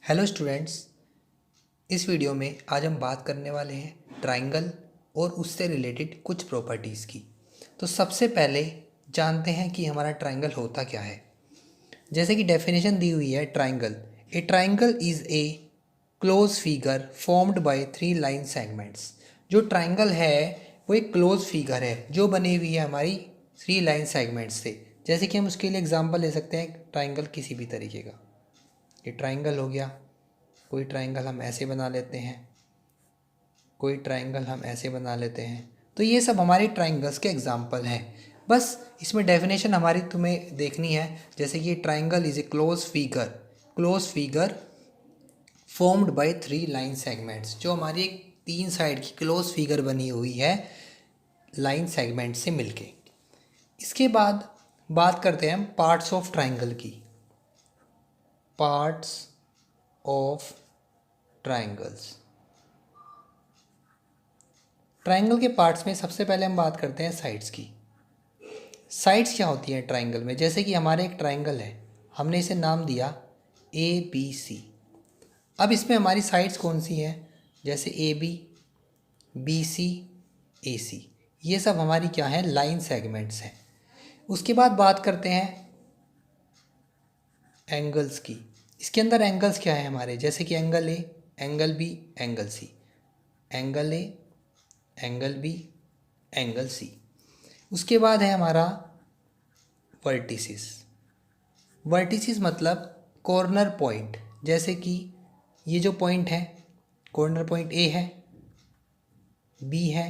Hello students. इस video में आज हम बात करने वाले हैं ट्राइंगल और उससे रिलेटेड कुछ प्रॉपर्टीज़ की। तो सबसे पहले जानते हैं कि हमारा ट्राइंगल होता क्या है। जैसे कि डेफिनेशन दी हुई है triangle, A triangle is a close figure formed by 3 line segments. जो ट्राइंगल है वो एक क्लोज फिगर है जो बनी हुई है हमारी 3 लाइन सेगमेंट्स से। जैसे कि हम उसके लिए एग्जांपल ले सकते हैं ट्राइंगल किसी भी तरीके का। ये ट्राइंगल हो गया, कोई ट्राइंगल हम ऐसे बना लेते हैं, कोई ट्राइंगल हम ऐसे बना लेते हैं। तो ये सब हमारे ट्राइंगल्स के एग्जांपल हैं। बस इसमें डेफिनेशन हमारी तुम्हें देखनी है। जैसे कि triangle is a close figure formed by 3 line segments. जो हमारी एक 3 साइड की क्लोज फिगर बनी हुई है लाइन सेगमेंट से मिलके। इसके बाद बात करते हैं हम पार्ट्स ऑफ ट्राइंगल की। Parts of triangles. ट्राइंगल के पार्ट्स में सबसे पहले हम बात करते हैं साइड्स की। साइड्स क्या होती हैं ट्राइंगल में? जैसे कि हमारे एक ट्राइंगल है, हमने इसे नाम दिया ABC। अब इसमें हमारी साइड्स कौन सी हैं? जैसे AB, BC, AC। ये सब हमारी क्या है? लाइन सेगमेंट्स हैं। उसके बाद बात करते हैं एंगल्स की। इसके अंदर एंगल्स क्या है हमारे? जैसे कि angle A, angle B, angle C। Angle A, angle B, angle C। उसके बाद है हमारा वर्टिसिस। वर्टिसिस मतलब कॉर्नर पॉइंट। जैसे कि ये जो पॉइंट है, कॉर्नर पॉइंट A है, B है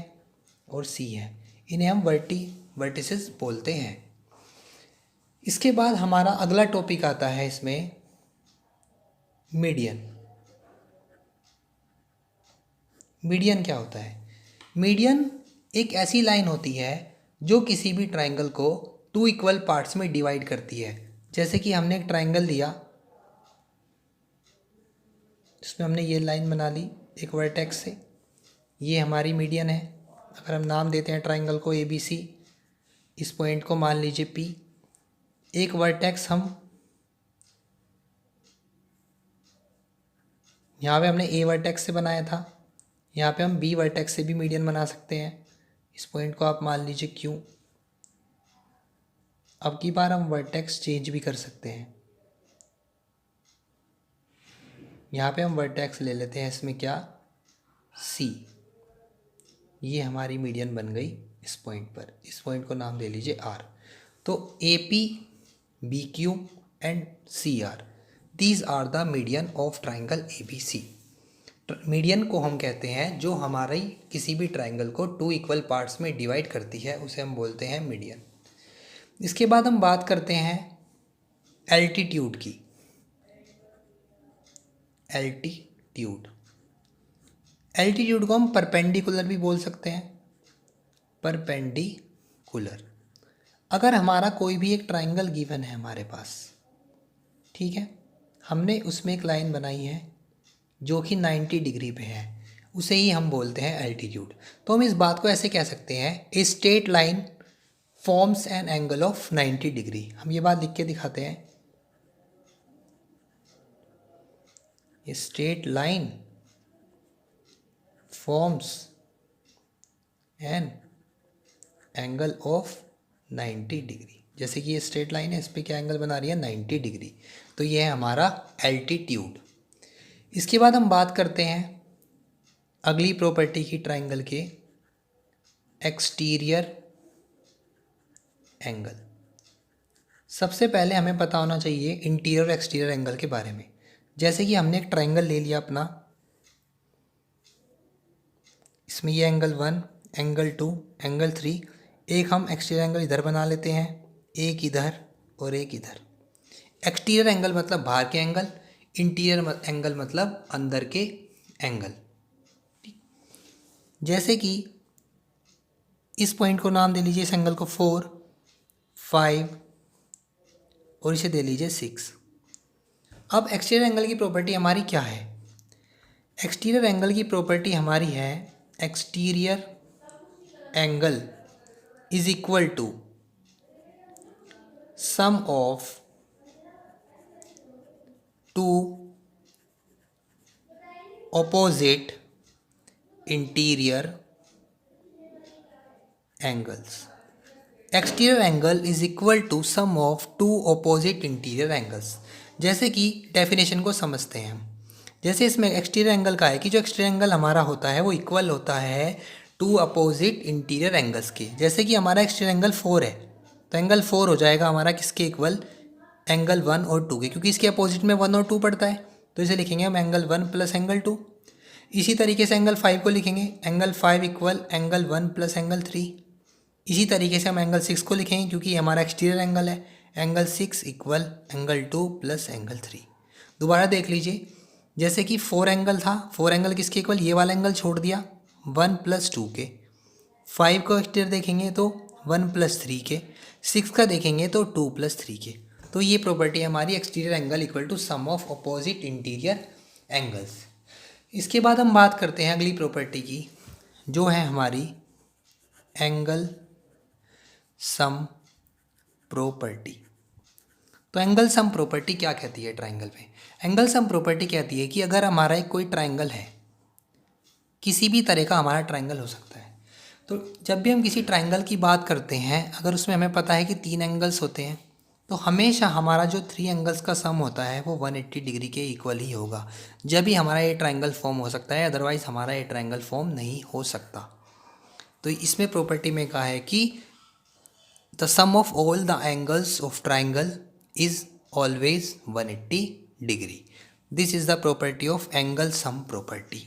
और C है, इन्हें हम वर्टिसिस बोलते हैं। इसके बाद हमारा अगला टॉपिक आता है इसमें मीडियन। मीडियन क्या होता है? मीडियन एक ऐसी लाइन होती है जो किसी भी ट्राइंगल को 2 इक्वल पार्ट्स में डिवाइड करती है। जैसे कि हमने एक ट्राइंगल लिया, जिसमें हमने ये लाइन बना ली एक वर्टेक्स से, ये हमारी मीडियन है। अगर हम नाम देते हैं ट्राइंगल को ABC, इस पॉइंट को मान लीजिए P। एक वर्टेक्स हम यहाँ पे हमने A वर्टेक्स से बनाया था, यहाँ पे हम B वर्टेक्स से भी मीडियन बना सकते हैं। इस पॉइंट को आप मान लीजिए Q। अब की बार हम वर्टेक्स चेंज भी कर सकते हैं। यहाँ पे हम वर्टेक्स ले लेते हैं, इसमें क्या C। ये हमारी मीडियन बन गई इस पॉइंट पर। इस पॉइंट को नाम दे लीजिए R। तो AP, BQ and CR, these are the median of triangle ABC। Median को हम कहते हैं जो हमारी किसी भी ट्राइंगल को 2 इक्वल पार्ट्स में डिवाइड करती है, उसे हम बोलते हैं मीडियन। इसके बाद हम बात करते हैं एल्टीट्यूड की। एल्टीट्यूड को हम परपेंडिकुलर भी बोल सकते हैं। परपेंडिकुलर। अगर हमारा कोई भी एक ट्राइंगल गिवन है हमारे पास, ठीक है, हमने उसमें एक लाइन बनाई है जो कि 90 डिग्री पे है, उसे ही हम बोलते हैं एल्टीट्यूड। तो हम इस बात को ऐसे कह सकते हैं, a straight line forms an angle of 90 degree. हम ये बात लिख के दिखाते हैं, a straight line forms an angle of 90 degree. जैसे कि ये स्ट्रेट लाइन है, इस पर क्या एंगल बना रही है? 90 डिग्री। तो ये है हमारा एल्टीट्यूड। इसके बाद हम बात करते हैं अगली प्रॉपर्टी की ट्राइंगल के, एक्सटीरियर एंगल। सबसे पहले हमें पता होना चाहिए इंटीरियर और एक्सटीरियर एंगल के बारे में। जैसे कि हमने एक ट्राइंगल ले लिया अपना, इसमें ये एंगल 1, एंगल 2, एंगल 3। एक हम एक्सटीरियर एंगल इधर बना लेते हैं, एक इधर और एक इधर। एक्सटीरियर एंगल मतलब बाहर के एंगल, इंटीरियर एंगल मतलब अंदर के एंगल। जैसे कि इस पॉइंट को नाम दे लीजिए, इस एंगल को 4, 5 और इसे दे लीजिए 6। अब एक्सटीरियर एंगल की प्रॉपर्टी हमारी क्या है? एक्सटीरियर एंगल की प्रॉपर्टी हमारी है, exterior angle is equal to sum of 2 opposite interior angles. Exterior angle is equal to sum of two opposite interior angles. जैसे कि डेफिनेशन को समझते हैं हम। जैसे इसमें एक्सटीरियर एंगल का है कि जो एक्सटीरियर एंगल हमारा होता है वो इक्वल होता है टू अपोजिट इंटीरियर एंगल्स के। जैसे कि हमारा एक्सटीरियर एंगल 4 है तो एंगल 4 हो जाएगा हमारा किसके इक्वल, एंगल 1 और 2 के, क्योंकि इसके अपोजिट में 1 और 2 पड़ता है तो इसे लिखेंगे हम एंगल 1 प्लस एंगल 2। इसी तरीके से एंगल 5 को लिखेंगे angle 5 equal angle 1 plus angle 3। इसी तरीके से हम एंगल 6 को लिखेंगे क्योंकि हमारा एक्सटीरियर एंगल है, angle 6 equal angle 2 plus angle 3। दोबारा देख लीजिए, जैसे कि 4 एंगल था, 4 एंगल किसके इक्वल, ये वाला एंगल छोड़ दिया 1 प्लस 2 के। 5 को एक्सटीरियर देखेंगे तो 1 प्लस 3 के। 6 का देखेंगे तो 2 प्लस 3 के। तो ये प्रॉपर्टी हमारी exterior angle equal to sum of opposite interior angles. इसके बाद हम बात करते हैं अगली प्रॉपर्टी की, जो है हमारी एंगल सम प्रॉपर्टी। तो एंगल सम प्रॉपर्टी क्या कहती है ट्राइंगल में? एंगल सम प्रॉपर्टी कहती है कि अगर हमारा एक कोई ट्राइंगल है, किसी भी तरह का हमारा ट्राइंगल हो सकता है, तो जब भी हम किसी ट्राइंगल की बात करते हैं, अगर उसमें हमें पता है कि 3 एंगल्स होते हैं तो हमेशा हमारा जो 3 एंगल्स का सम होता है वो 180 डिग्री के इक्वल ही होगा। जब भी हमारा ये ट्राइंगल फॉर्म हो सकता है, अदरवाइज़ हमारा ये ट्राइंगल फॉर्म नहीं हो सकता। तो इसमें प्रॉपर्टी में कहा है कि the sum of all the angles of triangle is always 180 degree. This is the property of angle sum property.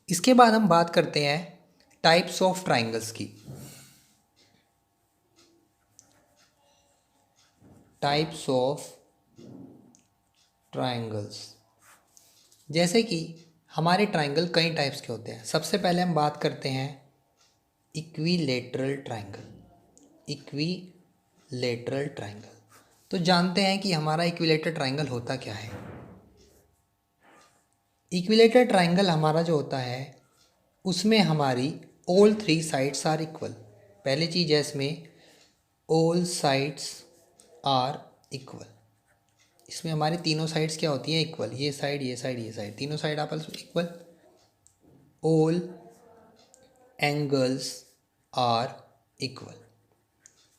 इसके बाद हम बात करते हैं टाइप्स ऑफ ट्राइंगल्स की। टाइप्स ऑफ ट्राइंगल्स, जैसे कि हमारे ट्राइंगल कई टाइप्स के होते हैं। सबसे पहले हम बात करते हैं इक्विलेटरल ट्राइंगल। इक्विलेटरल ट्राइंगल, तो जानते हैं कि हमारा इक्विलेटरल ट्राइंगल होता क्या है। इक्विलेटरल ट्राइंगल हमारा जो होता है उसमें हमारी ऑल 3 साइड्स आर इक्वल। पहली चीज़ है इसमें ऑल साइड्स आर इक्वल। इसमें हमारी तीनों साइड्स क्या होती हैं, इक्वल। ये साइड, ये साइड, ये साइड, तीनों साइड आपस में equal. All angles are equal.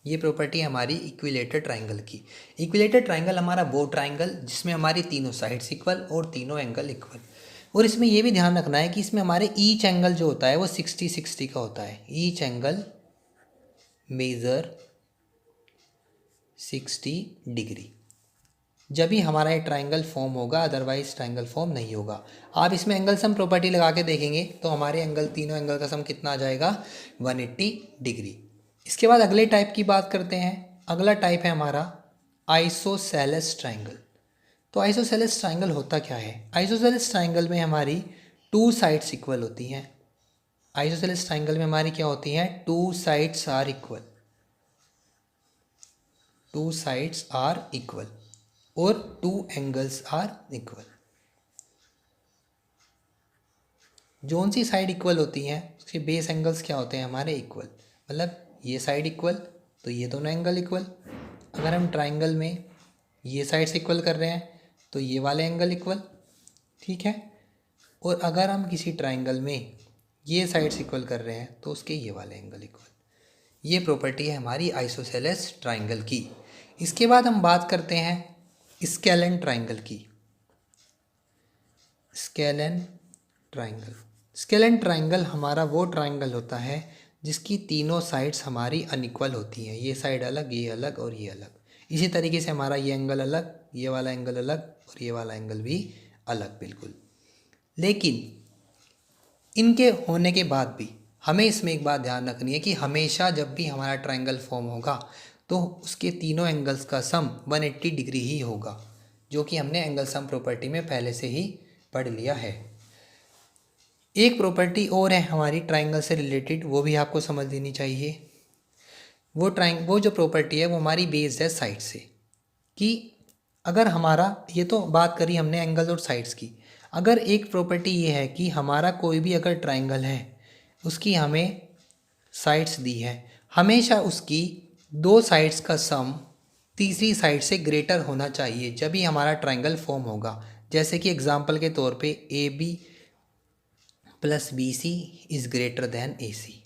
ये प्रॉपर्टी हमारी इक्विलेटर ट्राइंगल की। इक्विलेटर ट्राइंगल हमारा वो ट्राइंगल जिसमें हमारी तीनों साइड्स इक्वल और तीनों एंगल इक्वल। और इसमें यह भी ध्यान रखना है कि इसमें हमारे ईच एंगल जो होता है वो 60-60 का होता है। Each angle measure 60 degree. जब ही हमारा ये ट्राइंगल फॉर्म होगा, अदरवाइज ट्राइंगल फॉर्म नहीं होगा। आप इसमें एंगल सम प्रॉपर्टी लगा के देखेंगे तो हमारे एंगल, तीनों एंगल का सम कितना आ जाएगा, 180 डिग्री। इसके बाद अगले टाइप की बात करते हैं। अगला टाइप है हमारा आइसोसेलेस ट्राइंगल। तो आइसोसेलेस ट्राइंगल होता क्या है? आइसोसेलेस ट्राइंगल में हमारी 2 साइड्स इक्वल होती हैं। आइसोसेलेस ट्राइंगल में हमारी क्या होती हैं, 2 sides are equal. 2 sides are equal और 2 एंगल्स आर इक्वल। जोन सी साइड इक्वल होती हैं उसके बेस एंगल्स क्या होते हैं हमारे, इक्वल। मतलब ये साइड इक्वल तो ये दोनों एंगल इक्वल। अगर हम ट्राइंगल में ये साइड्स इक्वल कर रहे हैं तो ये वाले एंगल इक्वल, ठीक है। और अगर हम किसी ट्राइंगल में ये साइड्स इक्वल कर रहे हैं तो उसके ये वाले एंगल इक्वल। ये प्रॉपर्टी है हमारी आइसोसेलेस ट्राइंगल की। इसके बाद हम बात करते हैं स्केलन ट्राइंगल की। स्केलन ट्राइंगल, स्केलन ट्राइंगल हमारा वो ट्राइंगल होता है जिसकी तीनों साइड्स हमारी अनइक्वल होती हैं। ये साइड अलग, ये अलग और ये अलग। इसी तरीके से हमारा ये एंगल अलग, ये वाला एंगल अलग और ये वाला एंगल भी अलग, बिल्कुल। लेकिन इनके होने के बाद भी हमें इसमें एक बात ध्यान रखनी है कि हमेशा जब भी हमारा ट्राइंगल फॉर्म होगा तो उसके तीनों एंगल्स का सम 180 डिग्री ही होगा, जो कि हमने एंगल सम प्रॉपर्टी में पहले से ही पढ़ लिया है। एक प्रॉपर्टी और है हमारी ट्राइंगल से रिलेटेड, वो भी आपको समझ लेनी चाहिए। वो जो प्रॉपर्टी है वो हमारी बेस्ड है साइड से, कि अगर हमारा, ये तो बात करी हमने एंगल और साइड्स की। अगर एक प्रॉपर्टी ये है कि हमारा कोई भी अगर ट्राइंगल है उसकी हमें साइड्स दी है, हमेशा उसकी 2 साइड्स का सम तीसरी साइड से ग्रेटर होना चाहिए जब ही हमारा ट्राइंगल फॉर्म होगा। जैसे कि एग्जाम्पल के तौर पे A B plus B C is greater than A C.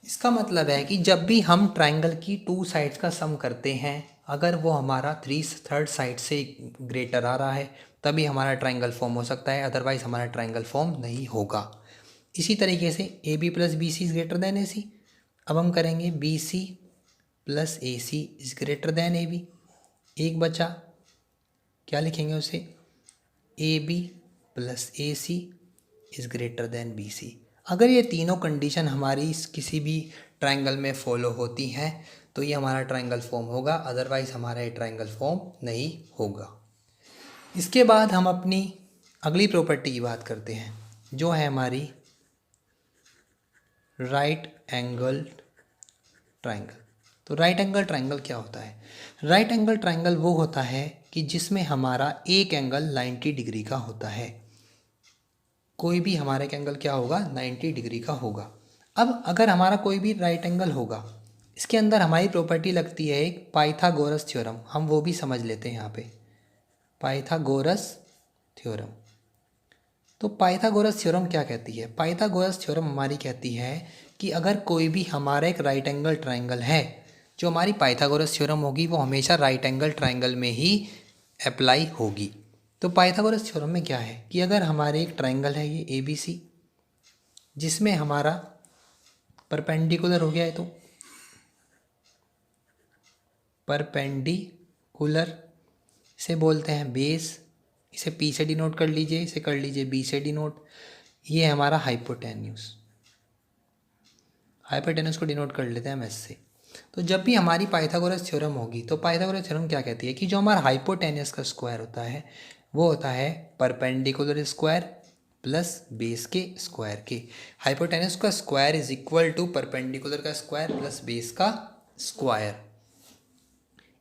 इसका मतलब है कि जब भी हम ट्राइंगल की टू साइड्स का सम करते हैं, अगर वो हमारा थर्ड साइड से ग्रेटर आ रहा है तभी हमारा ट्राइंगल फॉर्म हो सकता है, अदरवाइज हमारा ट्राइंगल फॉर्म नहीं होगा। इसी तरीके से A B plus B C is greater than A C. अब हम करेंगे B C plus A C is greater than A B. एक बचा, क्या लिखेंगे उसे, A B plus A C is greater than B C. अगर ये तीनों कंडीशन हमारी किसी भी ट्राइंगल में फॉलो होती हैं तो ये हमारा ट्राइंगल फॉर्म होगा, अदरवाइज हमारा ये ट्राइंगल फॉर्म नहीं होगा। इसके बाद हम अपनी अगली प्रॉपर्टी की बात करते हैं, जो है हमारी राइट एंगल ट्राइंगल। तो राइट एंगल ट्राइंगल क्या होता है? राइट एंगल ट्राइंगल वो होता है कि जिसमें हमारा एक एंगल 90 डिग्री का होता है। कोई भी हमारा एक एंगल क्या होगा, 90 डिग्री का होगा। अब अगर हमारा कोई भी राइट एंगल होगा, इसके अंदर हमारी प्रॉपर्टी लगती है एक पाइथागोरस थ्योरम, हम वो भी समझ लेते हैं यहाँ पे, पाइथागोरस थ्योरम। तो पाइथागोरस थ्योरम क्या कहती है? पाइथागोरस थ्योरम हमारी कहती है कि अगर कोई भी हमारा एक राइट एंगल ट्राइंगल है, जो हमारी पाइथागोरस थ्योरम होगी वो हमेशा राइट एंगल ट्राइंगल में ही अप्लाई होगी। तो पाइथागोरस थ्योरम में क्या है कि अगर हमारे एक ट्राइंगल है ये ए बी सी, जिसमें हमारा परपेंडिकुलर हो गया है, तो परपेंडिकुलर से बोलते हैं बेस, इसे पी से डिनोट कर लीजिए, इसे कर लीजिए बी से डिनोट। ये हमारा हाइपोटेन्यूस, हाइपोटेन्यूस को डिनोट कर लेते हैं हम एस से। तो जब भी हमारी पाइथागोरस थ्योरम होगी तो पाइथागोरस थ्योरम क्या कहती है कि जो हमारा हाइपोटेन्यूस का स्क्वायर होता है वो होता है परपेंडिकुलर स्क्वायर प्लस बेस के स्क्वायर के। हाइपोटेन्यूस का square is equal to perpendicular का स्क्वायर प्लस बेस का स्क्वायर।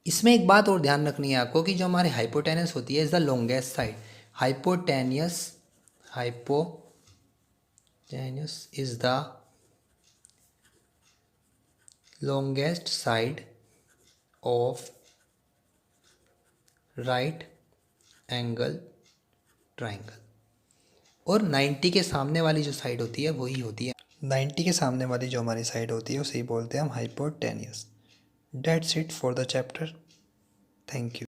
इसमें एक बात और ध्यान रखनी है आपको कि जो हमारी हाइपोटेन्यूस होती है is the longest side. Hypotenuse is the longest side of right angle triangle। और 90 के सामने वाली जो साइड होती है वही होती है, 90 के सामने वाली जो हमारी साइड होती है उसे बोलते हैं हम hypotenuse. That's it for the chapter. Thank you.